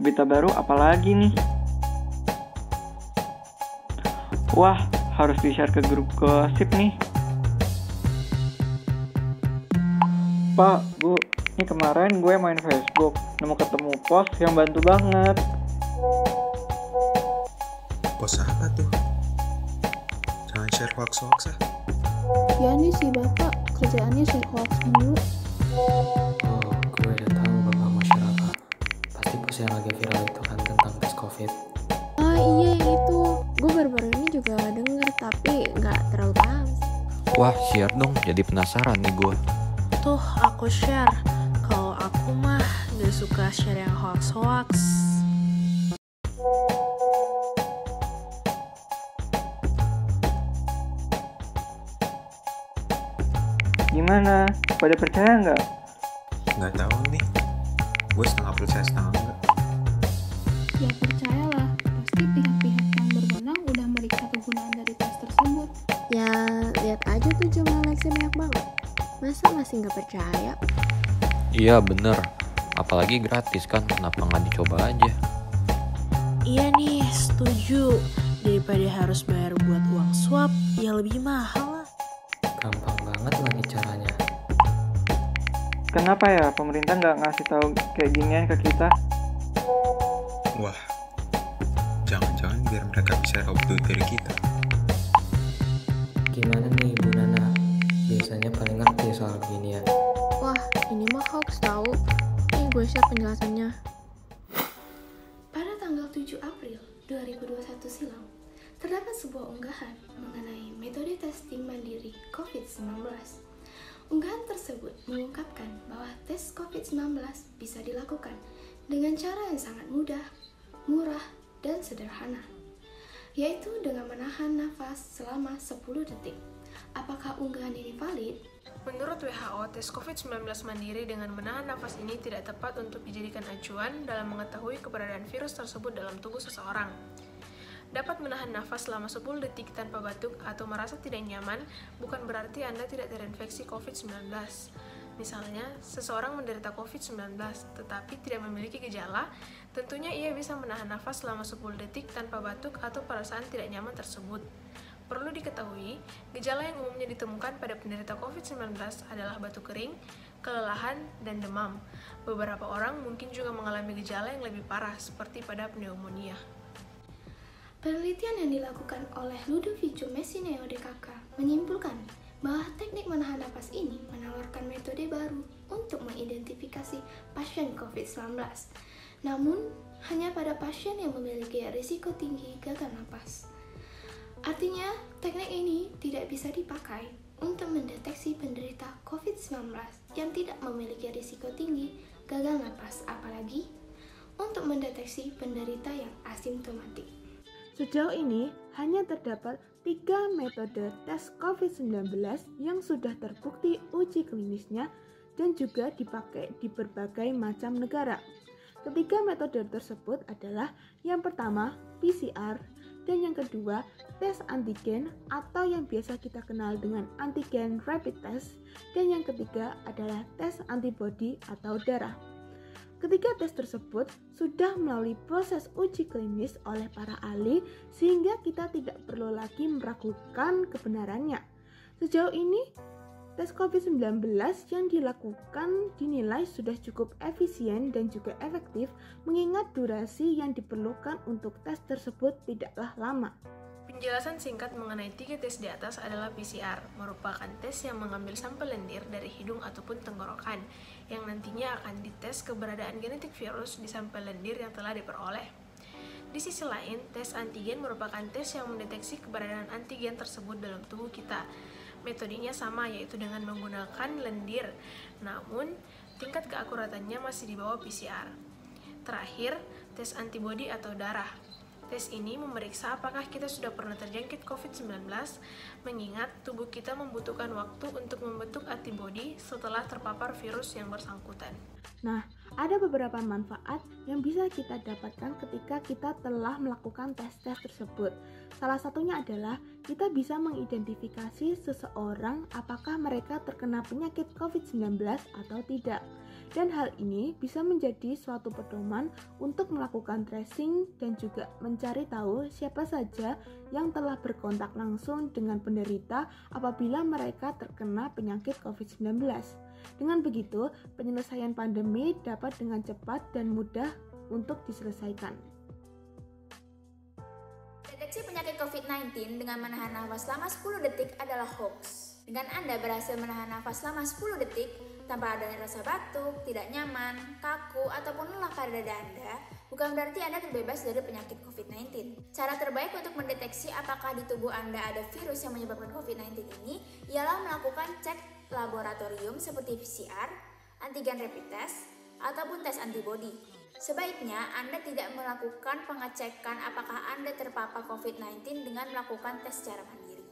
Berita baru apa lagi nih? Wah, harus di-share ke grup gosip nih. Pak, Bu, ini kemarin gue main Facebook, ketemu post yang bantu banget. Post apa tuh? Jangan share hoax-hoax ah. Ya nih si bapak, kerjaannya share hoax mulu. Oh, gue udah tahu bapak mau share apa. Pasti post yang lagi viral itu kan tentang tes COVID. Ah iya yang itu, gue baru-baru ini juga denger tapi nggak terlalu paham sih. Wah, share dong, jadi penasaran nih gue. Tuh aku share. Kalau aku mah gak suka share yang hoax-hoax. Gimana? Pada percaya nggak? Nggak tahu nih. Gue setengah percaya setengah enggak. Ya percayalah, pasti pihak-pihak yang berwenang udah meriksa kegunaan dari tes tersebut. Ya lihat aja tuh jumlah likes banyak banget. Masa masih nggak percaya? Iya bener, apalagi gratis kan, kenapa nggak dicoba aja? Iya nih, setuju. Daripada harus bayar buat uang swab, ya lebih mahal lah. Gampang banget lagi caranya. Kenapa ya pemerintah nggak ngasih tahu kayak ginian ke kita? Wah, jangan-jangan biar mereka bisa raup duit dari kita. Gimana nih Bu Nana? Biasanya paling ngerti soal beginian. Wah, ini mah hoax tau. Nih gue share penjelasannya. Pada tanggal 7 April 2021 silam, terdapat sebuah unggahan mengenai metode testing mandiri COVID-19. Unggahan tersebut mengungkapkan bahwa tes COVID-19 bisa dilakukan dengan cara yang sangat mudah, murah, dan sederhana, yaitu dengan menahan nafas selama 10 detik. Apakah unggahan ini valid? Menurut WHO, tes COVID-19 mandiri dengan menahan nafas ini tidak tepat untuk dijadikan acuan dalam mengetahui keberadaan virus tersebut dalam tubuh seseorang. Dapat menahan nafas selama 10 detik tanpa batuk atau merasa tidak nyaman bukan berarti Anda tidak terinfeksi COVID-19. Misalnya, seseorang menderita COVID-19 tetapi tidak memiliki gejala, tentunya ia bisa menahan nafas selama 10 detik tanpa batuk atau perasaan tidak nyaman tersebut. Perlu diketahui, gejala yang umumnya ditemukan pada penderita COVID-19 adalah batuk kering, kelelahan, dan demam. Beberapa orang mungkin juga mengalami gejala yang lebih parah seperti pada pneumonia. Penelitian yang dilakukan oleh Ludovico Messineo DKK menyimpulkan bahwa teknik menahan napas ini menawarkan metode baru untuk mengidentifikasi pasien COVID-19. Namun, hanya pada pasien yang memiliki risiko tinggi gagal napas. Artinya, teknik ini tidak bisa dipakai untuk mendeteksi penderita COVID-19 yang tidak memiliki risiko tinggi gagal napas, apalagi untuk mendeteksi penderita yang asimptomatik. Sejauh ini, hanya terdapat 3 metode tes COVID-19 yang sudah terbukti uji klinisnya dan juga dipakai di berbagai macam negara. Ketiga metode tersebut adalah yang pertama PCR dan yang kedua tes antigen atau yang biasa kita kenal dengan antigen rapid test dan yang ketiga adalah tes antibodi atau darah. Ketiga tes tersebut sudah melalui proses uji klinis oleh para ahli sehingga kita tidak perlu lagi meragukan kebenarannya. Sejauh ini, tes COVID-19 yang dilakukan dinilai sudah cukup efisien dan juga efektif mengingat durasi yang diperlukan untuk tes tersebut tidaklah lama. Penjelasan singkat mengenai 3 tes di atas adalah PCR, merupakan tes yang mengambil sampel lendir dari hidung ataupun tenggorokan, yang nantinya akan dites keberadaan genetik virus di sampel lendir yang telah diperoleh. Di sisi lain, tes antigen merupakan tes yang mendeteksi keberadaan antigen tersebut dalam tubuh kita. Metodenya sama, yaitu dengan menggunakan lendir, namun tingkat keakuratannya masih di bawah PCR. Terakhir, tes antibodi atau darah. Tes ini memeriksa apakah kita sudah pernah terjangkit COVID-19, mengingat tubuh kita membutuhkan waktu untuk membentuk antibodi setelah terpapar virus yang bersangkutan. Nah, ada beberapa manfaat yang bisa kita dapatkan ketika kita telah melakukan tes-tes tersebut. Salah satunya adalah kita bisa mengidentifikasi seseorang apakah mereka terkena penyakit COVID-19 atau tidak. Dan hal ini bisa menjadi suatu pedoman untuk melakukan tracing dan juga mencari tahu siapa saja yang telah berkontak langsung dengan penderita apabila mereka terkena penyakit COVID-19. Dengan begitu, penyelesaian pandemi dapat dengan cepat dan mudah untuk diselesaikan. Deteksi penyakit COVID-19 dengan menahan nafas selama 10 detik adalah hoax. Dengan Anda berhasil menahan nafas selama 10 detik tanpa adanya rasa batuk, tidak nyaman, kaku, ataupun lelah pada dada Anda, bukan berarti Anda terbebas dari penyakit COVID-19. Cara terbaik untuk mendeteksi apakah di tubuh Anda ada virus yang menyebabkan COVID-19 ini ialah melakukan cek laboratorium seperti PCR, antigen rapid test, ataupun tes antibodi. Sebaiknya Anda tidak melakukan pengecekan apakah Anda terpapar COVID-19 dengan melakukan tes secara mandiri.